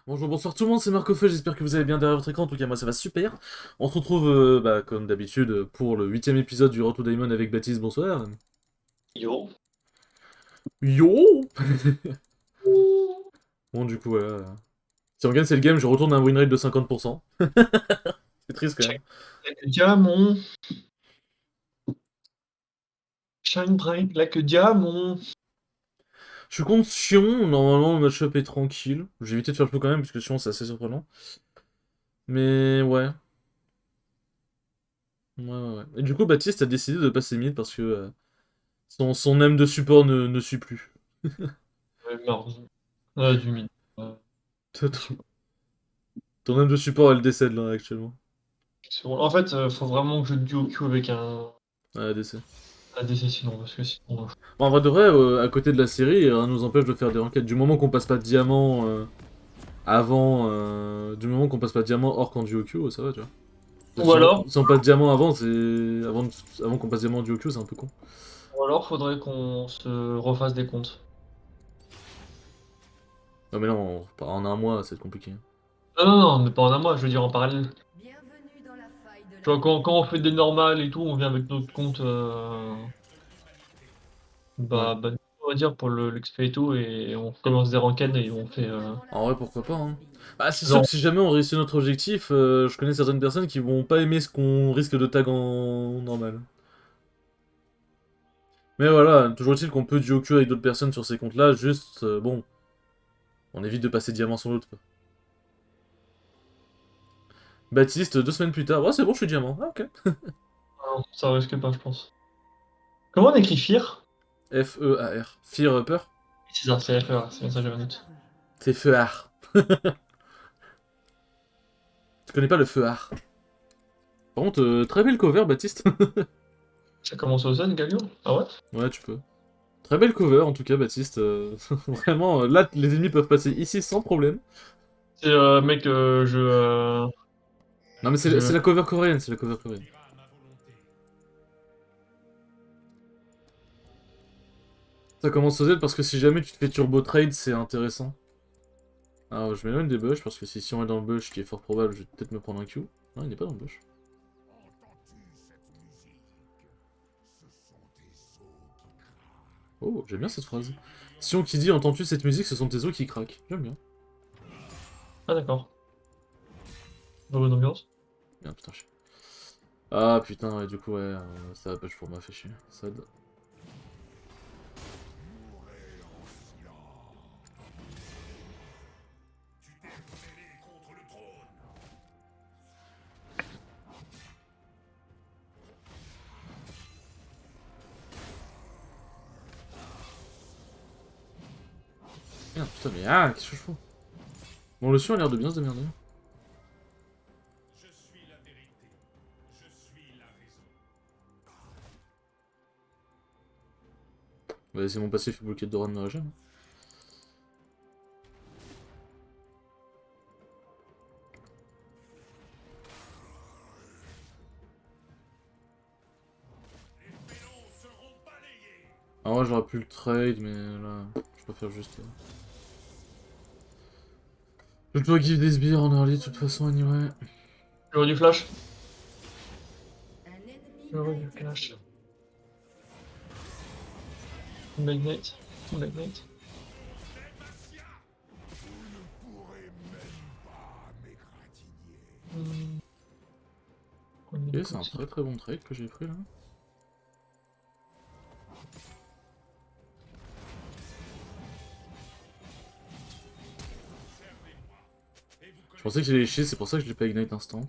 Bonjour, bonsoir tout le monde, c'est Marco Feu, j'espère que vous allez bien derrière votre écran, en tout cas moi ça va super. On se retrouve comme d'habitude pour le 8ème épisode du Road to Diamond avec Baptiste, bonsoir. Yo. Yo. Bon du coup voilà, si on gagne c'est le game, je retourne à un win rate de 50%. C'est triste quand même. Shine like a diamant. Shine bright like a diamant. Je suis contre Sion, normalement le match-up est tranquille. J'ai évité de faire le flou quand même, parce que Sion c'est assez surprenant. Mais ouais. Ouais. Et du coup Baptiste a décidé de passer mid parce que son âme de support ne suit plus. Ouais, merde. Du mid. Je sais pas. Ton âme de support elle décède là actuellement. C'est bon. En fait, faut vraiment que je duo Q avec Ouais, elle décède. un DC sinon, parce que sinon. Bon, en vrai de vrai, à côté de la série, rien nous empêche de faire des enquêtes. Du moment qu'on passe pas de diamant avant. Du moment qu'on passe pas de diamant hors qu'en duo Q, ça va, tu vois. Parce que Ou alors, si on passe diamant avant, c'est. Avant qu'on passe diamant en duo Q, c'est un peu con. faudrait qu'on se refasse des comptes. Non, mais non, en un mois, c'est compliqué. Non, mais pas en un mois, je veux dire en parallèle. Bienvenue dans la faille de Tu la vois, nuit. quand on fait des normales et tout, on vient avec notre compte, Ouais. on va dire, pour l'XP et tout, et on commence des ranked et on fait. En vrai, pourquoi pas, hein. Bah, c'est sûr Genre, que si jamais on réussit notre objectif, je connais certaines personnes qui vont pas aimer ce qu'on risque de tag en normal. Mais voilà, toujours est-il qu'on peut duo Q avec d'autres personnes sur ces comptes-là, juste, bon, on évite de passer diamant sur l'autre. Baptiste, 2 semaines plus tard. Ouais, c'est bon, je suis diamant. Ah, ok. non, ça risque pas, je pense. Comment on écrit Fear? Fear. Fear peur. C'est ça, c'est FR, c'est bien ça, j'avais un doute. C'est Feuard. Tu connais pas le Feuard. Par contre, très belle cover, Baptiste. Ça commence au Zen, Galio? Ah ouais? Ouais, tu peux. Très belle cover, en tout cas, Baptiste. Vraiment, là, les ennemis peuvent passer ici sans problème. C'est, mec, Non, mais c'est je... la cover coréenne, c'est la cover coréenne. Ça commence au Z parce que si jamais tu te fais turbo trade, c'est intéressant. Alors, je m'éloigne des bush parce que si on est dans le bush, ce qui est fort probable, je vais peut-être me prendre un Q. Non, il n'est pas dans le bush. Oh, j'aime bien cette phrase. Sion qui dit entends-tu cette musique, ce sont tes os qui craquent. J'aime bien. Ah d'accord. Bonne ambiance. Bien, putain, ah putain, ouais, du coup, ouais, ça va push pour moi, fait chier. Sad. Merde, putain, mais ah, qu'est-ce que je fous? Bon, le Sion a l'air de bien se démerder. Ouais, c'est mon passif bloqué de Doran de régène. Ah ouais, j'aurais pu le trade, mais là, je préfère juste. Je dois give des sbires en early de toute façon, anyway. J'aurais du flash. Un ennemi J'aurais a du été flash. tué. Magnate. Magnate. Hmm. On Ok, est c'est un aussi. très très bon trade que j'ai pris là. Je pensais que j'allais chier, c'est pour ça que je l'ai pas ignite instant.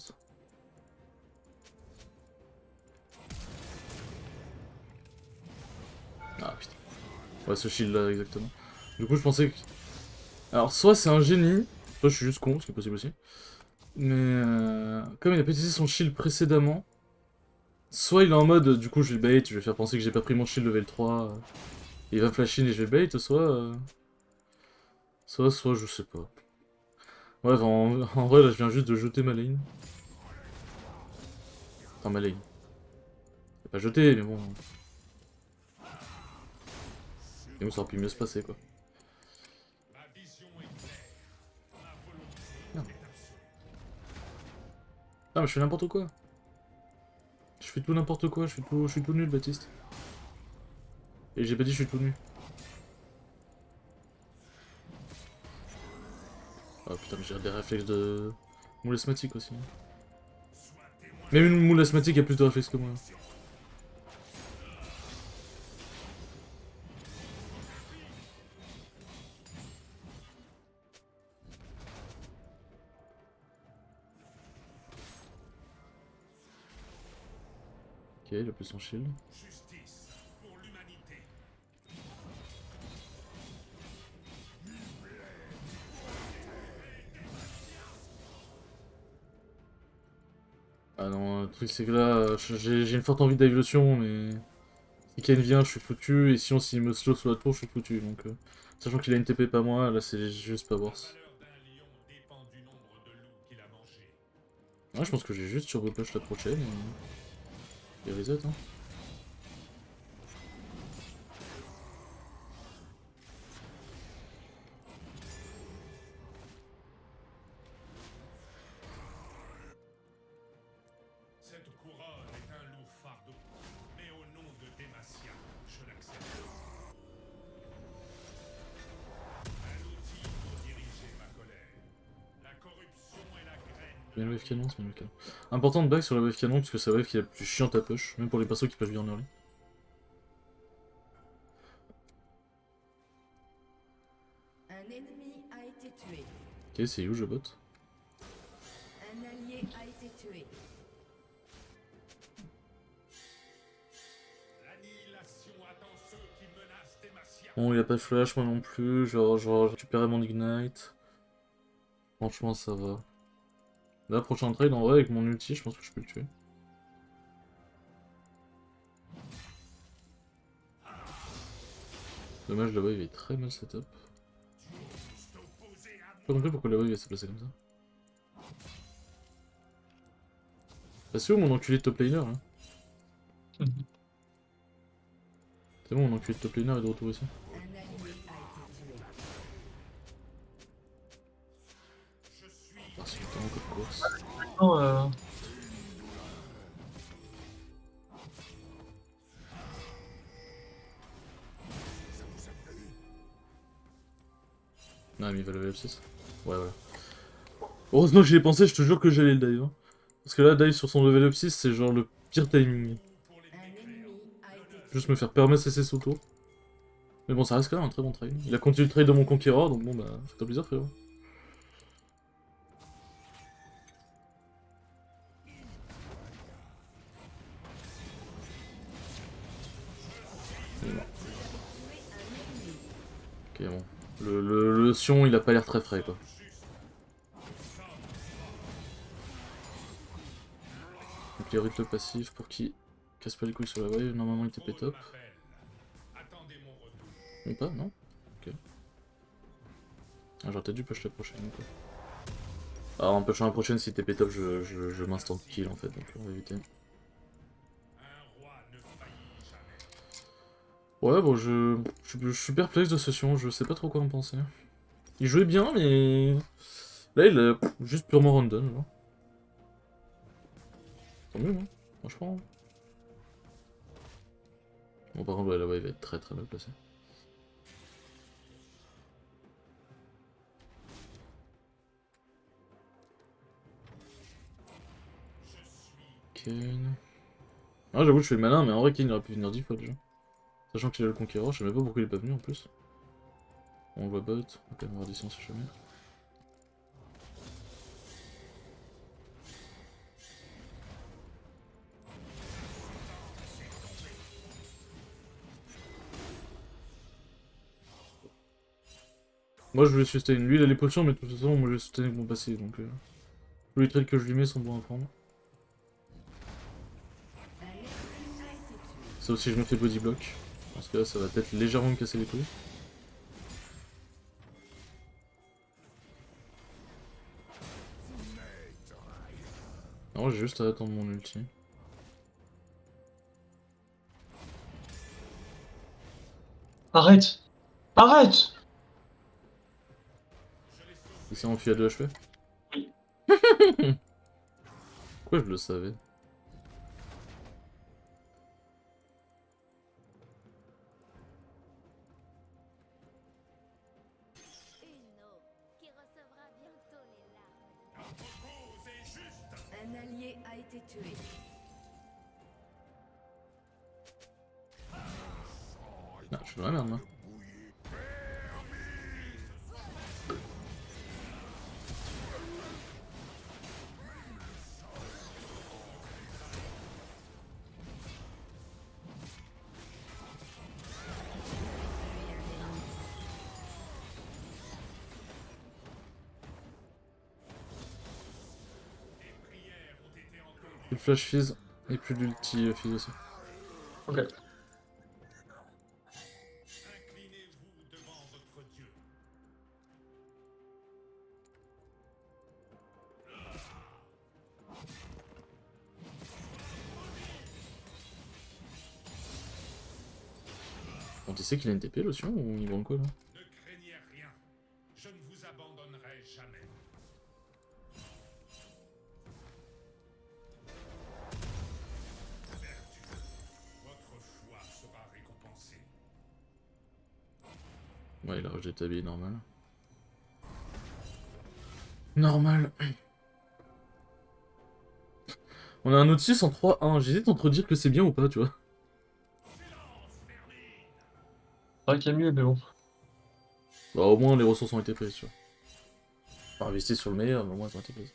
Ah putain. Ouais, ce shield là, exactement. Du coup, je pensais que. Alors, soit c'est un génie, soit je suis juste con, ce qui est possible aussi. Mais comme il a pas utilisé son shield précédemment, soit il est en mode du coup je vais bait, je vais faire penser que j'ai pas pris mon shield level 3, il va flash in et je vais bait, soit je sais pas. Ouais, en vrai là je viens juste de jeter ma lane. Enfin ma lane. J'ai pas jeté, mais bon. Et bon, ça aurait pu mieux se passer quoi. Ah, mais je fais n'importe quoi. Je fais tout n'importe quoi, je suis tout nul, Baptiste. Et j'ai pas dit je suis tout nu. Oh putain, mais j'ai des réflexes de... moule asthmatique aussi. Même une moule asthmatique a plus de réflexes que moi. Ok, il a plus son shield. Ah non, le truc c'est que là, j'ai une forte envie d'évolution, mais... Si Kayn vient, je suis foutu, et sinon s'il me slow sur la tour, je suis foutu, donc... Sachant qu'il a une TP pas moi, là c'est juste pas worse. Ouais, je pense que j'ai juste turbo push la prochaine, et reset, hein. Cette couronne est un lourd fardeau, mais au nom de Demacia, je l'accepte. Un outil pour diriger ma colère. La corruption est la graine de... Bien le wave canon, c'est bien le canon. Important de back sur la wave canon, parce que c'est la wave qui est la plus chiante à push, même pour les persos qui peuvent bien en early. Un ennemi a été tué. Ok, c'est huge le bot. Un allié a été tué. L'annihilation attend ceux qui menacent Demacia. Bon, il a pas de flash, moi non plus, genre j'ai récupéré mon ignite. Franchement, ça va. Là, prochain trade, en vrai, avec mon ulti, je pense que je peux le tuer. Dommage, la wave est très mal setup. J'ai pas compris pourquoi la wave s'est placée comme ça. Bah c'est où mon enculé de top laner là? C'est bon, mon enculé de top laner est de retour ici. Un allié a été tué. Ah, c'est putain de course. Non, Non, mais il va level 6. Ouais, voilà. Heureusement que j'y ai pensé, je te jure que j'allais le dive. Hein. Parce que là, dive sur son level up 6, c'est genre le pire timing. Un ennemi a été tué. Juste me faire permettre CC auto. Mais bon, ça reste quand même un très bon trade. Il a continué le trade de mon conquérant, donc bon, bah, fais-toi plaisir, frérot. Il est mort. Ok, bon. Le Sion, il a pas l'air très frais, quoi. Donc, il hérite le passif pour qu'il casse pas les couilles sur la wave. Normalement, il TP top. Attendez mon retour. Ou pas, non? Ok. Ah, j'aurais peut-être dû push la prochaine, quoi. Alors, en pushant la prochaine, si TP top, je m'instant kill, en fait, donc on va éviter. Un roi ne faillit jamais. Ouais, bon, je suis perplexe de ce Sion, je sais pas trop quoi en penser. Il jouait bien, mais... Là, il est juste purement random, genre. Tant mieux, hein, franchement. Bon, par contre, ouais, la wave va être très très mal placée. Kane... Ah, j'avoue, je fais le malin, mais en vrai, Kane aurait pu venir 10 fois déjà. Sachant qu'il a le conquérant, je sais même pas pourquoi il est pas venu en plus. On le voit bot, on va quand même avoir des sens si jamais. Moi je voulais sustain, lui il a les potions mais de toute façon moi je vais sustain avec mon passé donc tous les trades que je lui mets sont bons à prendre. Un ennemi a été tué. Ça aussi je me fais body block, parce que là ça va peut-être légèrement me casser les couilles. Non j'ai juste à attendre mon ulti. Arrête! Arrête! Il s'est enfui à 2 HP. Pourquoi je le savais? Uno, qui recevra bientôt les larmes. Notre cause est juste. Un allié a été tué. Ah, je suis dans la merde, moi. Les prières ont été entendues. Plus de flash fizz et plus d'ulti fizz aussi. Ok. Inclinez-vous devant votre Dieu. On sait qu'il a une TP, l'Ocean, ou il branle quoi là? Ne craignez rien. Je ne vous abandonnerai jamais. Vertu, votre foi sera récompensée. Ouais, il a rejeté habillé normal. Normal. On a un Nautilus en 3-1. J'hésite entre dire que c'est bien ou pas, tu vois. C'est vrai qu'il y a mieux, mais bon. Bah, au moins les ressources ont été prises, tu vois. Pas investir sur le meilleur, mais au moins elles ont été prises.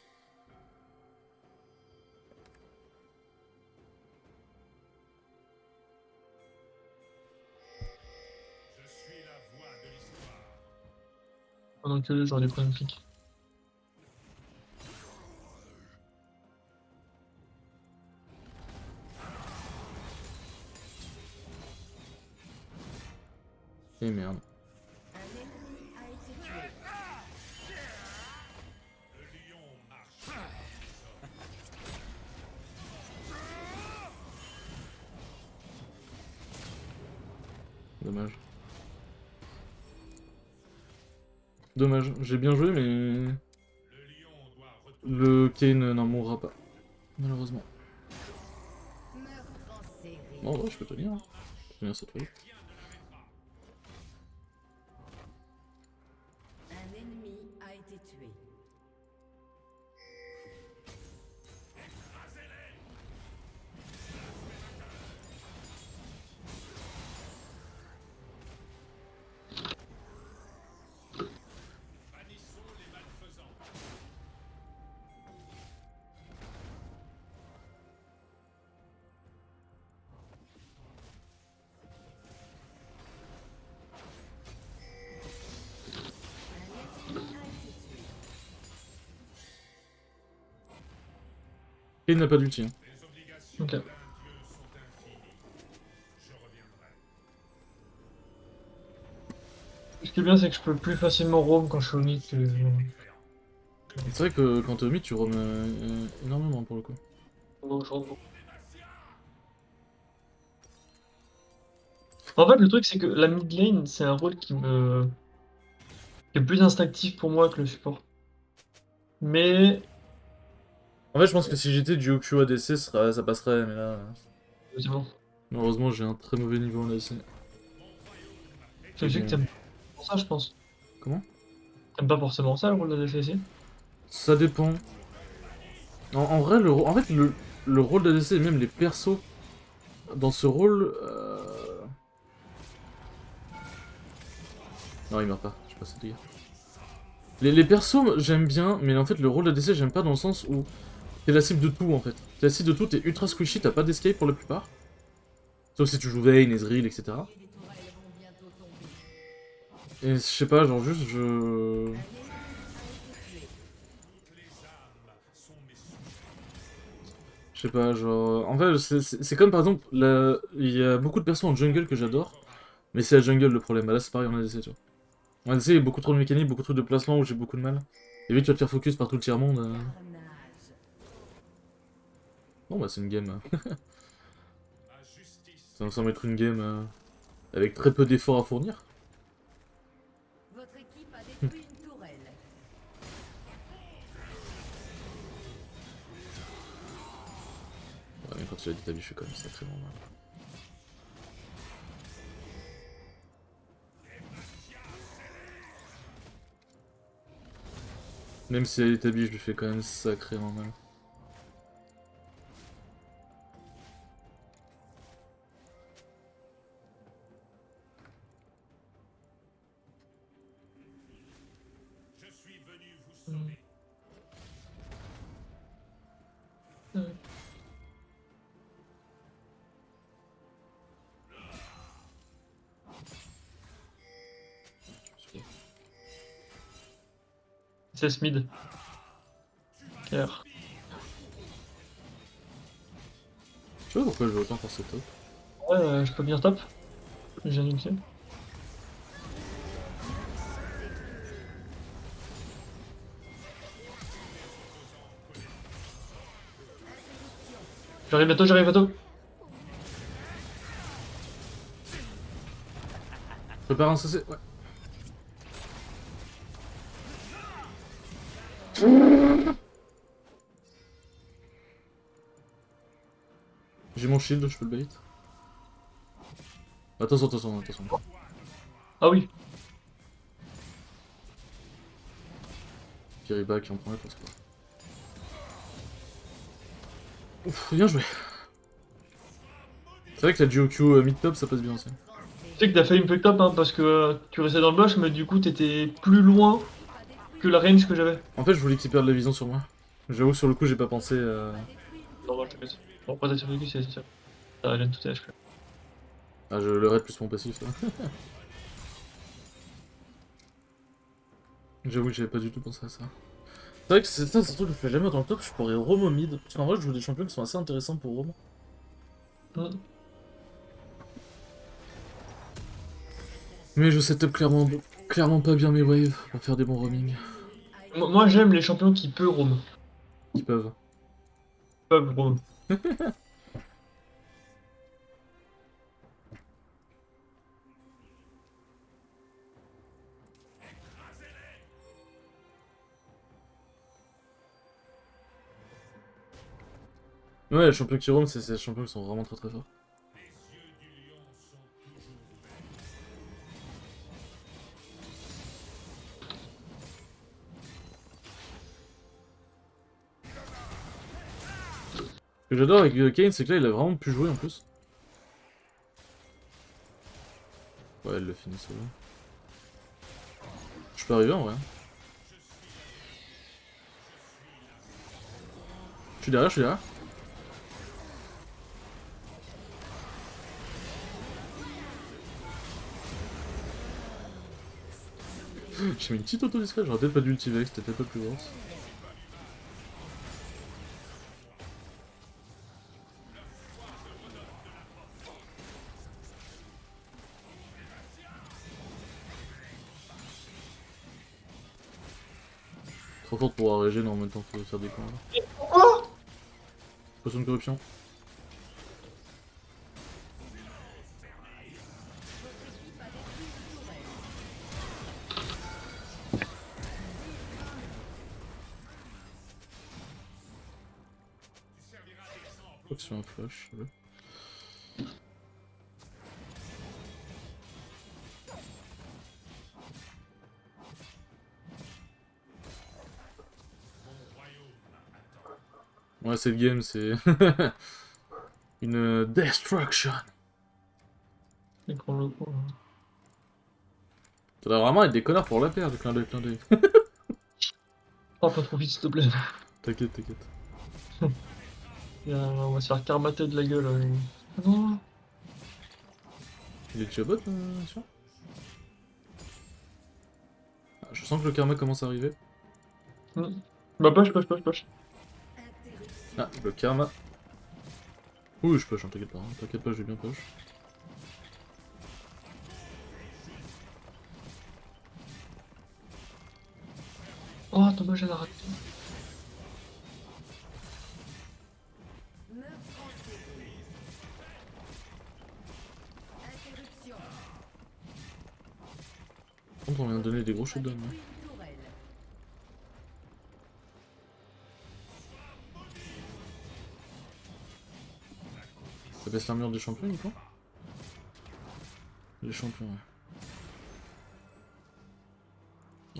Je suis la voix de l'histoire. Pendant que j'aurais des problèmes clics. Et merde. Un ennemi a été tué. Le lion marche. Dommage. Dommage. J'ai bien joué, mais Le lion doit retourner. le Kane n'en mourra pas. Malheureusement. Meurtre en série. Bon, ouais, je peux tenir. Hein. Je peux tenir cette fois. Rien ne l'arrêtera. Un ennemi a été tué. Bannissons les malfaisants. Un ennemi a été tué. Kane n'a pas d'ulti. Hein. Les obligations Ok. d'un dieu sont infinies. Je reviendrai. Ce qui est bien, c'est que je peux plus facilement roam quand je suis au mid que... C'est vrai que quand t'es au mid, tu roam énormément pour le coup. pendant que je roam. En fait, le truc, c'est que la mid lane, c'est un rôle qui est plus instinctif pour moi que le support. Mais... En fait, je pense que si j'étais du OQ ADC, ça passerait, mais là... c'est bon. Malheureusement, j'ai un très mauvais niveau en ADC. C'est juste que t'aimes pour ça, je pense. Comment? T'aimes pas forcément ça, le rôle de l'ADC? Ça dépend. En vrai, en fait, le rôle d'ADC et même les persos dans ce rôle... Non, il meurt pas, je sais pas, c'est dégâts. Les persos, j'aime bien, mais en fait, le rôle d'ADC, j'aime pas dans le sens où t'es la cible de tout, en fait. T'es la cible de tout, t'es ultra squishy, t'as pas d'escape pour la plupart. Sauf si tu joues Vayne, Ezreal, etc. Les tourelles vont bientôt tomber. Et je sais pas, genre juste, je... Un ennemi a été tué. Toutes les âmes sont mes sujets. Je sais pas, genre... En fait, c'est comme par exemple, il y a beaucoup de persos en jungle que j'adore, mais c'est la jungle le problème. Bah là, c'est pareil en ADC, tu vois. En ADC, il y a beaucoup trop de mécaniques, beaucoup trop de placements où j'ai beaucoup de mal. Et vite, tu vas te faire focus par tout le tiers-monde. Carnage. Bon, bah, c'est une game. Ma justice. Ça semble être une game avec très peu d'efforts à fournir. Votre équipe a détruit une tourelle. quand il a dit ta vie, je fais quand même sacrément mal. Même si elle est établie, je lui fais quand même sacrément mal. Je suis venu vous sauver. C'est mid. Claire. Je sais pas pourquoi je veux autant faire ce top. Ouais, je peux venir top. J'ai un ultime. J'arrive bientôt, j'arrive bientôt. Prépare un CC, ouais. J'ai mon shield, je peux le bait. Attention, attention, attention. Ah oui. Kiriba qui en prend la place, quoi. Ouf, bien joué. C'est vrai que la GOQ mid-top ça passe bien aussi. Tu sais que t'as failli me fuck top hein, parce que tu restais dans le bush, mais du coup t'étais plus loin que la range que j'avais. En fait, je voulais qu'il perde la vision sur moi. J'avoue que sur le coup, j'ai pas pensé. Non, non, je te laisse. Bon, pas d'être focus, c'est sûr. Ça régène tout tes HP. Ah, je le raid plus mon passif, ça. J'avoue que j'avais pas du tout pensé à ça. C'est vrai que c'est ça, c'est un truc que je fais jamais dans le top, je pourrais roam au mid. Parce qu'en vrai, je joue des champions qui sont assez intéressants pour roam. Mais je setup clairement pas bien mes waves pour faire des bons roaming. Moi j'aime les champions qui peuvent roam. Qui peuvent. Peuvent roam. Ouais, les champions qui roam, c'est ces champions qui sont vraiment très forts. Les yeux du lion sont toujours ouverts. Ce que j'adore avec Kayn, c'est que là, il a vraiment pu jouer en plus. Ouais, elle le finit solo. Je peux arriver en vrai. Je suis derrière, je suis derrière. J'ai mis une petite auto-discrète, j'aurais peut-être pas dû ultiver, c'était peut-être pas plus grosse. Trop fort pour pouvoir régénérer en même temps que faire des coins là. Pourquoi? Potion de corruption. Je crois que c'est un flash. Ouais. Ouais, cette game, c'est une destruction. Et qu'on le coup. Ça doit vraiment être des connards pour la perdre, clin d'œil, clin d'œil. Oh, pas trop vite s'il te plaît. T'inquiète, t'inquiète. On va se faire karmater de la gueule. Ah non. Il est déjà bot, sûr. Ah, je sens que le karma commence à arriver. Bah push. Ah, le karma. Ouh, je push, hein, t'inquiète pas, hein. T'inquiète pas, je vais bien push. Oh, dommage, elle a raté. Interruption. Par contre, on vient de donner des gros shutdowns. Hein. Tourelle. Ça baisse l'armure des champions uniquement? Les champions, ouais.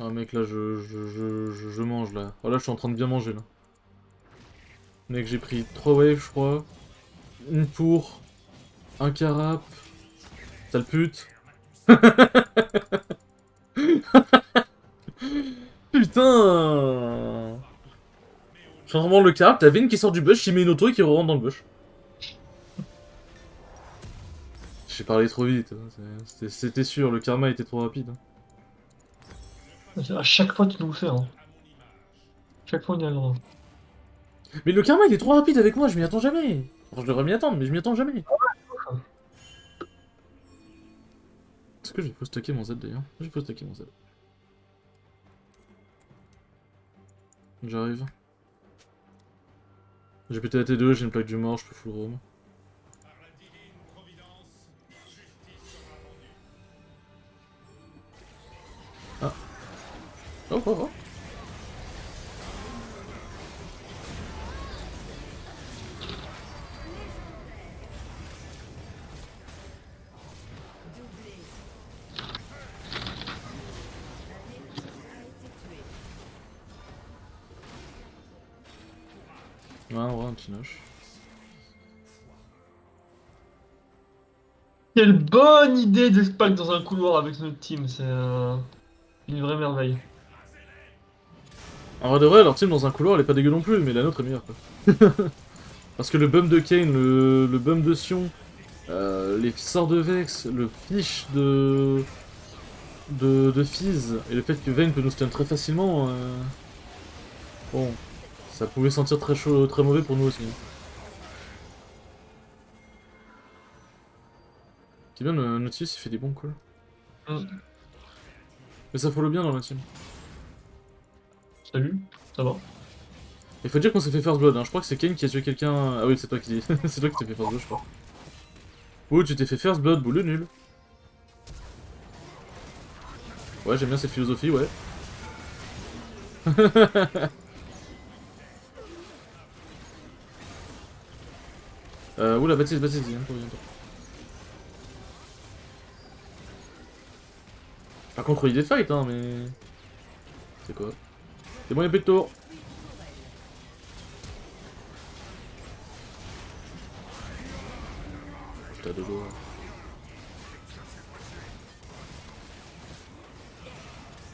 Ah mec, là, je mange, là. Oh là, je suis en train de bien manger, là. Mec, j'ai pris 3 waves, je crois. Une tour. Un carap. Sale pute. Putain. Je suis en train de prendre le carap, t'as Vayne qui sort du bush, qui met une auto et qui re-rentre dans le bush. J'ai parlé trop vite, hein. C'était sûr, le karma était trop rapide. À chaque fois, tu nous le fais, hein. Chaque fois, on y a le droit. Mais le karma il est trop rapide avec moi, je m'y attends jamais. Enfin, je devrais m'y attendre, mais je m'y attends jamais. Est-ce que j'ai post-stacké mon Z d'ailleurs? J'ai post-stacké mon Z. J'arrive. J'ai pété la T2, j'ai une plaque du mort, je peux full roam. Par la divine providence, justice sera rendue. Oh oh oh. Doublé. Ouais, on voit un petit noche. Quelle bonne idée de spawn dans un couloir avec notre team, c'est une vraie merveille. En vrai de vrai, leur team dans un couloir elle est pas dégueu non plus, mais la nôtre est meilleure quoi. Parce que le bum de Kayn, le bum de Sion, les sorts de Vex, le fish de Fizz, et le fait que Vayne peut nous stun très facilement, bon, ça pouvait sentir très chaud, très mauvais pour nous aussi. C'est bien, le Nautilus il fait des bons calls. Mm. Mais ça follow bien dans la team. Salut, ça va? Il faut dire qu'on s'est fait first blood, hein. Je crois que c'est Kayn qui a tué quelqu'un. Ah oui, c'est toi qui dis. C'est toi qui t'es fait first blood, je crois. Ouh, tu t'es fait first blood, boule nul. Ouais, j'aime bien cette philosophie, ouais. Oula, baptise, viens toi. Par contre, il est fight, hein, mais. C'est quoi? C'est bon, y'a plus de tour. T'as deux joueurs.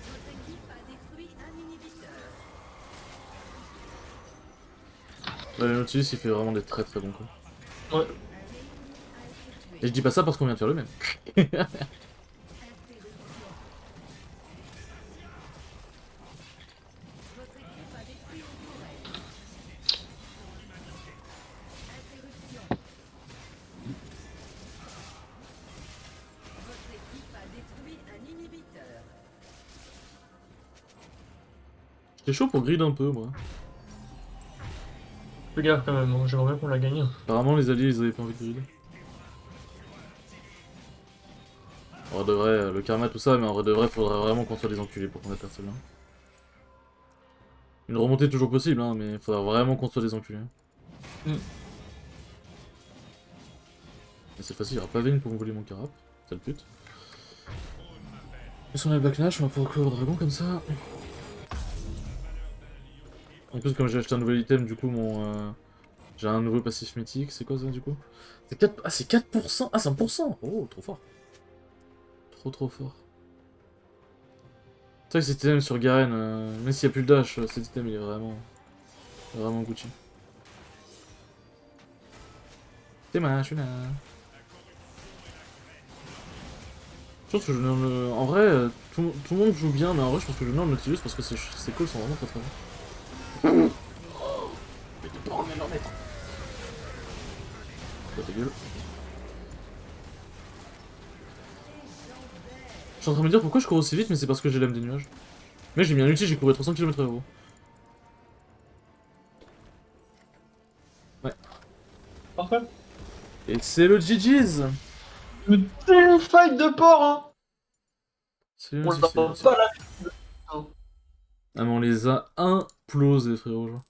Votre équipe a détruit un inhibiteur. Ouais, le Nautilus il fait vraiment des très très bons coups. Ouais. Et je dis pas ça parce qu'on vient de faire le même. Votre équipe a détruit une tourelle. Interruption. Votre équipe a détruit un inhibiteur. J'étais chaud pour grid un peu, moi. Fais gaffe quand même, hein, j'aimerais bien qu'on la gagne. Apparemment, les alliés ils avaient pas envie de grid. En vrai de vrai, le karma tout ça, mais en vrai de vrai, faudrait vraiment qu'on soit des enculés pour qu'on ait personne là. Une remontée est toujours possible, hein, mais faudrait vraiment qu'on soit des enculés. Mm. Et cette fois-ci, il y aura pas Vayne pour me voler mon carap. Sale pute. Et si on a le Black Nash, on va pouvoir courir au dragon comme ça. En plus, comme j'ai acheté un nouvel item, du coup, j'ai un nouveau passif mythique. C'est quoi ça, du coup? C'est 4... Ah, c'est 4%. Ah, 5%. Oh, trop fort. Trop fort. C'est vrai que cet item sur Garen, même s'il n'y a plus le dash, cet item il est vraiment Gucci. T'es ma, je suis là. Je pense que je ne... En vrai, tout le monde joue bien, mais en vrai, je pense que je nerd le Nautilus parce que ses calls sont vraiment très bons. Mais t'es pas combien d'en mettre? Toi, ta gueule. Je suis en train de me dire pourquoi je cours aussi vite, mais c'est parce que j'ai l'âme des nuages. Mais j'ai mis un ulti, j'ai couru 300 km/h. Ouais. Parfait. Et c'est le GG's. Le team fight de porc, hein. C'est le On GG's. l'a pas là. Ah mais on les a implosés frérot genre.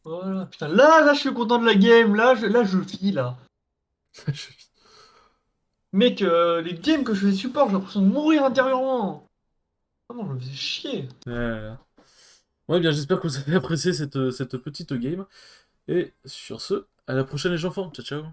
Voilà, putain, là, je suis content de la game, là, je vis, là. Je- Mec, les games que je fais support, j'ai l'impression de mourir intérieurement. Ah non, je me faisais chier. Ouais, ouais, bien, j'espère que vous avez apprécié cette petite game. Et sur ce, à la prochaine les enfants. Ciao, ciao.